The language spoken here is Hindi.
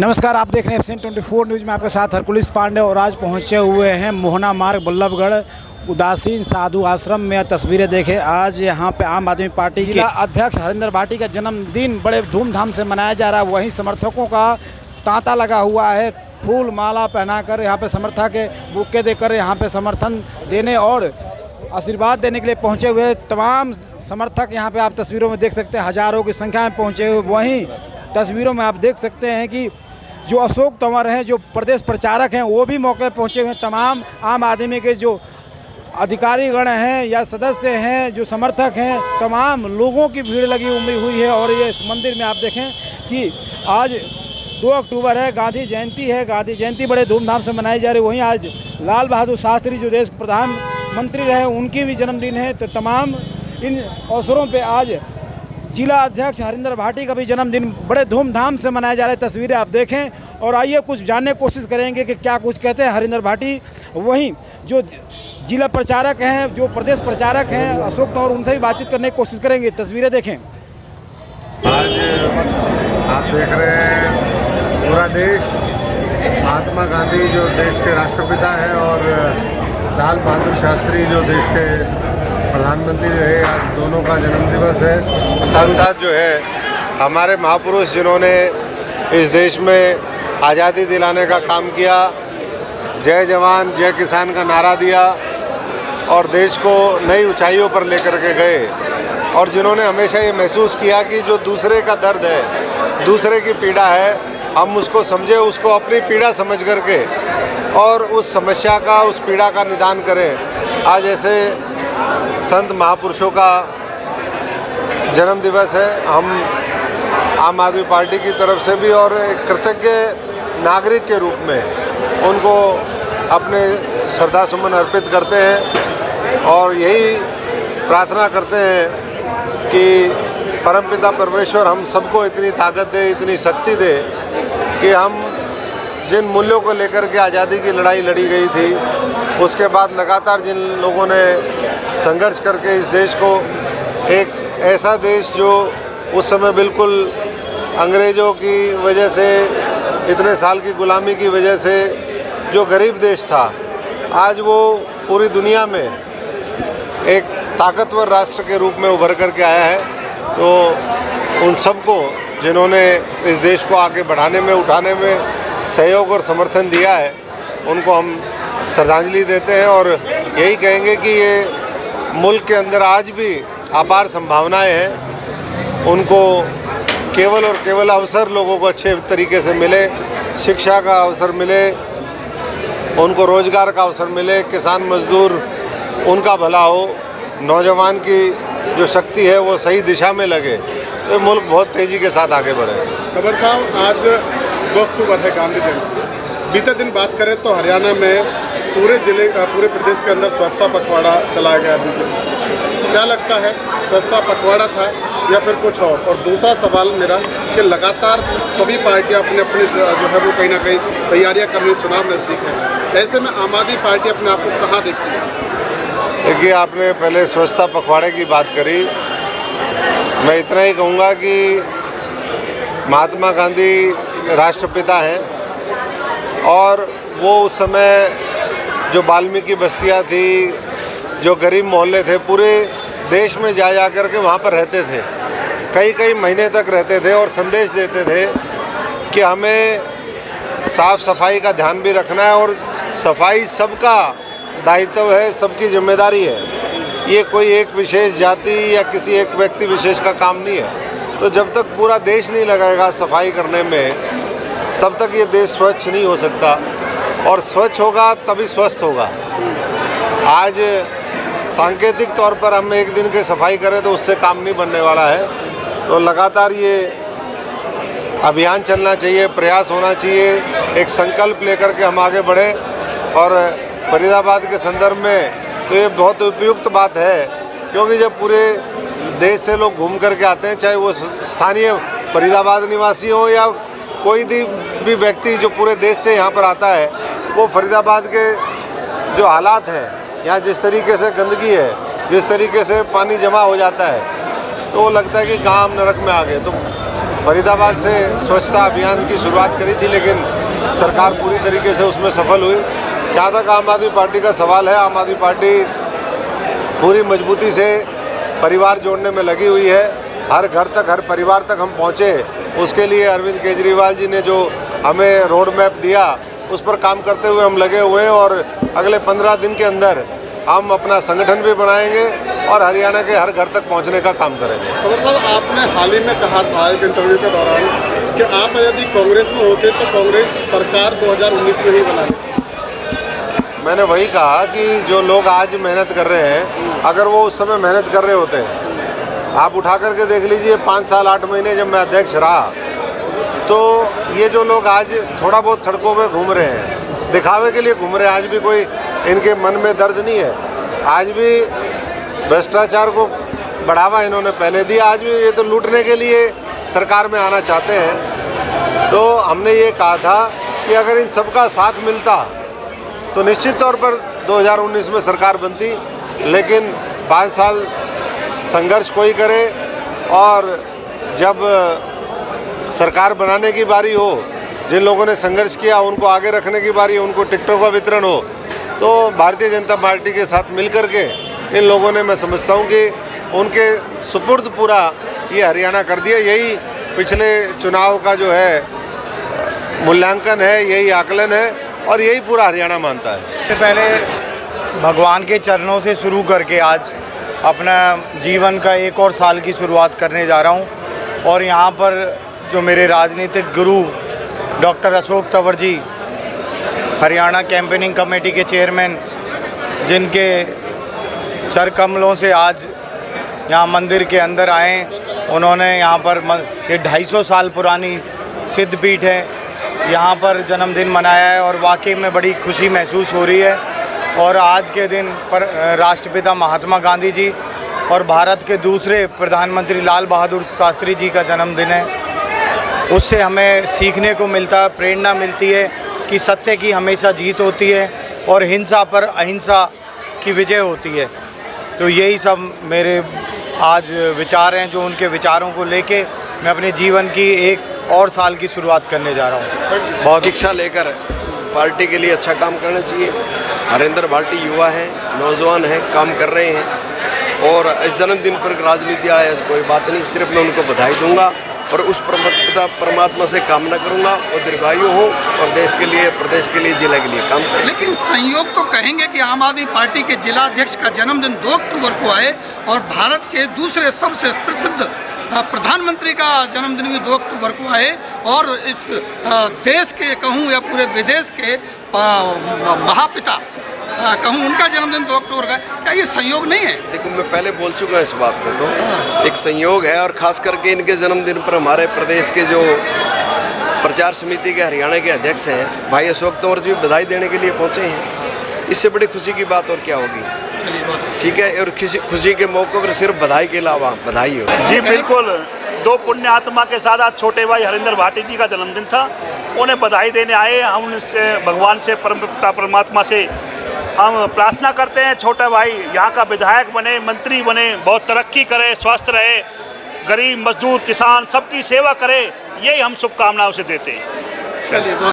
नमस्कार, आप देख रहे हैं एफसीएन 24 न्यूज़ में आपके साथ हरकुलिस पांडे। और आज पहुंचे हुए हैं मोहना मार्ग बल्लभगढ़ उदासीन साधु आश्रम में। तस्वीरें देखें, आज यहां पे आम आदमी पार्टी के अध्यक्ष हरिंदर भाटी का जन्मदिन बड़े धूमधाम से मनाया जा रहा है। वहीं समर्थकों का तांता लगा हुआ है, फूल माला पहनाकर यहाँ पे समर्थक के बुक्के देकर यहाँ पे समर्थन देने और आशीर्वाद देने के लिए पहुँचे हुए तमाम समर्थक यहाँ पे आप तस्वीरों में देख सकते हैं, हज़ारों की संख्या में पहुँचे हुए। वहीं तस्वीरों में आप देख सकते हैं कि जो अशोक तंवर हैं, जो प्रदेश प्रचारक हैं, वो भी मौके पर पहुँचे हुए। तमाम आम आदमी के जो अधिकारीगण हैं या सदस्य हैं, जो समर्थक हैं, तमाम लोगों की भीड़ लगी उमड़ी हुई है। और ये मंदिर में आप देखें कि आज 2 अक्टूबर है, गांधी जयंती है। गांधी जयंती बड़े धूमधाम से मनाई जा रही है। वहीं आज लाल बहादुर शास्त्री जो देश के प्रधानमंत्री रहे, उनकी भी जन्मदिन है। तो तमाम इन अवसरों पे आज जिला अध्यक्ष हरिंदर भाटी का भी जन्मदिन बड़े धूमधाम से मनाया जा रहा है। तस्वीरें आप देखें और आइए कुछ जानने की कोशिश करेंगे कि क्या कुछ कहते हैं हरिंदर भाटी। वहीं जो जिला प्रचारक हैं, जो प्रदेश प्रचारक हैं अशोक तंवर, उनसे भी बातचीत करने की कोशिश करेंगे। तस्वीरें देखें। आज आप देख रहे हैं पूरा देश महात्मा गांधी जो देश के राष्ट्रपिता हैं और लाल बहादुर शास्त्री जो देश के प्रधानमंत्री रहे, आज दोनों का जन्म दिवस है। साथ साथ जो है हमारे महापुरुष जिन्होंने इस देश में आज़ादी दिलाने का काम किया, जय जवान जय किसान का नारा दिया और देश को नई ऊंचाइयों पर लेकर के गए। और जिन्होंने हमेशा ये महसूस किया कि जो दूसरे का दर्द है, दूसरे की पीड़ा है, हम उसको समझे, उसको अपनी पीड़ा समझ करके और उस समस्या का, उस पीड़ा का निदान करें। आज ऐसे संत महापुरुषों का जन्म दिवस है। हम आम आदमी पार्टी की तरफ से भी और एक कृतज्ञ नागरिक के रूप में उनको अपने श्रद्धा सुमन अर्पित करते हैं और यही प्रार्थना करते हैं कि परमपिता परमेश्वर हम सबको इतनी ताकत दे, इतनी शक्ति दे कि हम जिन मूल्यों को लेकर के आज़ादी की लड़ाई लड़ी गई थी, उसके बाद लगातार जिन लोगों ने संघर्ष करके इस देश को एक ऐसा देश जो उस समय बिल्कुल अंग्रेज़ों की वजह से, इतने साल की गुलामी की वजह से जो गरीब देश था, आज वो पूरी दुनिया में एक ताकतवर राष्ट्र के रूप में उभर कर के आया है। तो उन सबको जिन्होंने इस देश को आगे बढ़ाने में, उठाने में सहयोग और समर्थन दिया है, उनको हम श्रद्धांजलि देते हैं और यही कहेंगे कि ये मुल्क के अंदर आज भी अपार संभावनाएं हैं। उनको केवल और केवल अवसर लोगों को अच्छे तरीके से मिले, शिक्षा का अवसर मिले, उनको रोज़गार का अवसर मिले, किसान मजदूर उनका भला हो, नौजवान की जो शक्ति है वो सही दिशा में लगे, तो मुल्क बहुत तेज़ी के साथ आगे बढ़े। खबर साहब, आज 2 अक्टूबर है, गांधी जयंती। बीते दिन बात करें तो हरियाणा में पूरे प्रदेश के अंदर स्वच्छता पखवाड़ा चलाया गया बीजेपी। क्या लगता है, स्वच्छता पखवाड़ा था या फिर कुछ और दूसरा सवाल मेरा कि लगातार सभी पार्टियां अपने जो है वो कहीं ना कहीं तैयारियां कर रही, चुनाव नज़दीक है, ऐसे में आम आदमी पार्टी अपने आप को कहाँ देखती है? देखिए, आपने पहले स्वच्छता पखवाड़े की बात करी। मैं इतना ही कहूँगा कि महात्मा गांधी राष्ट्रपिता हैं और वो उस समय जो वाल्मीकि बस्तियाँ थी, जो गरीब मोहल्ले थे, पूरे देश में जा कर के वहाँ पर रहते थे, कई महीने तक रहते थे और संदेश देते थे कि हमें साफ़ सफाई का ध्यान भी रखना है और सफाई सबका दायित्व है, सबकी जिम्मेदारी है। ये कोई एक विशेष जाति या किसी एक व्यक्ति विशेष का काम नहीं है। तो जब तक पूरा देश नहीं लगाएगा सफाई करने में, तब तक ये देश स्वच्छ नहीं हो सकता और स्वच्छ होगा तभी स्वस्थ होगा। आज सांकेतिक तौर पर हम एक दिन की सफाई करें तो उससे काम नहीं बनने वाला है। तो लगातार ये अभियान चलना चाहिए, प्रयास होना चाहिए, एक संकल्प लेकर के हम आगे बढ़ें। और फरीदाबाद के संदर्भ में तो ये बहुत उपयुक्त बात है, क्योंकि जब पूरे देश से लोग घूम कर के आते हैं, चाहे वो स्थानीय फरीदाबाद निवासी हो या कोई भी व्यक्ति जो पूरे देश से यहाँ पर आता है, वो फरीदाबाद के जो हालात हैं, यहाँ जिस तरीके से गंदगी है, जिस तरीके से पानी जमा हो जाता है, तो वो लगता है कि कहाँ हम नरक में आ गए। तो फरीदाबाद से स्वच्छता अभियान की शुरुआत करी थी, लेकिन सरकार पूरी तरीके से उसमें सफल हुई। जहाँ तक आम आदमी पार्टी का सवाल है, आम आदमी पार्टी पूरी मजबूती से परिवार जोड़ने में लगी हुई है। हर घर तक, हर परिवार तक हम पहुँचे, उसके लिए अरविंद केजरीवाल जी ने जो हमें रोड मैप दिया उस पर काम करते हुए हम लगे हुए हैं और अगले 15 दिन के अंदर हम अपना संगठन भी बनाएंगे और हरियाणा के हर घर तक पहुंचने का काम करेंगे। तंवर साहब, आपने हाल ही में कहा था एक इंटरव्यू के दौरान कि आप यदि कांग्रेस में होते तो कांग्रेस सरकार 2019 में ही बनाती। मैंने वही कहा कि जो लोग आज मेहनत कर रहे हैं, अगर वो उस समय मेहनत कर रहे होते, आप उठा करके देख लीजिए 5 साल 8 महीने जब मैं अध्यक्ष रहा, तो ये जो लोग आज थोड़ा बहुत सड़कों पे घूम रहे हैं, दिखावे के लिए घूम रहे हैं, आज भी कोई इनके मन में दर्द नहीं है। आज भी भ्रष्टाचार को बढ़ावा इन्होंने पहले दिया, आज भी ये तो लूटने के लिए सरकार में आना चाहते हैं। तो हमने ये कहा था कि अगर इन सबका साथ मिलता तो निश्चित तौर पर 2019 में सरकार बनती, लेकिन 5 साल संघर्ष कोई करे और जब सरकार बनाने की बारी हो, जिन लोगों ने संघर्ष किया उनको आगे रखने की बारी हो, उनको टिकटों का वितरण हो, तो भारतीय जनता पार्टी के साथ मिलकर के इन लोगों ने, मैं समझता हूँ कि उनके सुपुर्द पूरा ये हरियाणा कर दिया। यही पिछले चुनाव का जो है मूल्यांकन है, यही आकलन है और यही पूरा हरियाणा मानता है। पहले भगवान के चरणों से शुरू करके आज अपना जीवन का एक और साल की शुरुआत करने जा रहा हूँ और यहाँ पर जो मेरे राजनीतिक गुरु doctor Ashok Tanwar ji, Haryana campaigning committee के चेयरमैन, जिनके सर कमलों से आज यहाँ मंदिर के अंदर आए, उन्होंने यहाँ पर ये 250 साल पुरानी सिद्धपीठ है, यहाँ पर जन्मदिन मनाया है और वाकई में बड़ी खुशी महसूस हो रही है। और आज के दिन पर राष्ट्रपिता महात्मा गांधी जी और भारत के दूसरे प्रधानमंत्री लाल बहादुर शास्त्री जी का जन्मदिन है। उससे हमें सीखने को मिलता है, प्रेरणा मिलती है कि सत्य की हमेशा जीत होती है और हिंसा पर अहिंसा की विजय होती है। तो यही सब मेरे आज विचार हैं, जो उनके विचारों को लेके मैं अपने जीवन की एक और साल की शुरुआत करने जा रहा हूँ। बहुत शिक्षा लेकर पार्टी के लिए अच्छा काम करना चाहिए। हरिंदर भाटी युवा है, नौजवान है, काम कर रहे हैं और इस जन्मदिन पर राजनीति आए कोई बात नहीं, सिर्फ मैं उनको बधाई दूंगा और उस परमात्मा से कामना करूंगा वो दीर्घायु हो और देश के लिए, प्रदेश के लिए, जिला के लिए काम करें। लेकिन संयोग तो कहेंगे कि आम आदमी पार्टी के जिला अध्यक्ष का जन्मदिन 2 अक्टूबर को आए और भारत के दूसरे सबसे प्रसिद्ध प्रधानमंत्री का जन्मदिन भी 2 अक्टूबर को आए और इस देश के कहूँ या पूरे विदेश के महापिता कहूँ उनका जन्मदिन 2 अक्टूबर का, क्या ये संयोग नहीं है? देखो, मैं पहले बोल चुका हूँ इस बात को, तो एक संयोग है और ख़ास करके इनके जन्मदिन पर हमारे प्रदेश के जो प्रचार समिति के हरियाणा के अध्यक्ष हैं भाई अशोक तंवर जी बधाई देने के लिए पहुँचे हैं। इससे बड़ी खुशी की बात और क्या होगी? ठीक है, और खुशी के मौके पर सिर्फ बधाई के अलावा बधाई हो। जी बिल्कुल, 2 पुण्य आत्मा के साथ आज छोटे भाई हरिंदर भाटी जी का जन्मदिन था, उन्हें बधाई देने आए। हम उनसे भगवान से, परमपिता परमात्मा से हम प्रार्थना करते हैं छोटा भाई यहाँ का विधायक बने, मंत्री बने, बहुत तरक्की करे, स्वस्थ रहे, गरीब मजदूर किसान सबकी सेवा करे, यही हम शुभकामनाओं से देते हैं। चलिए।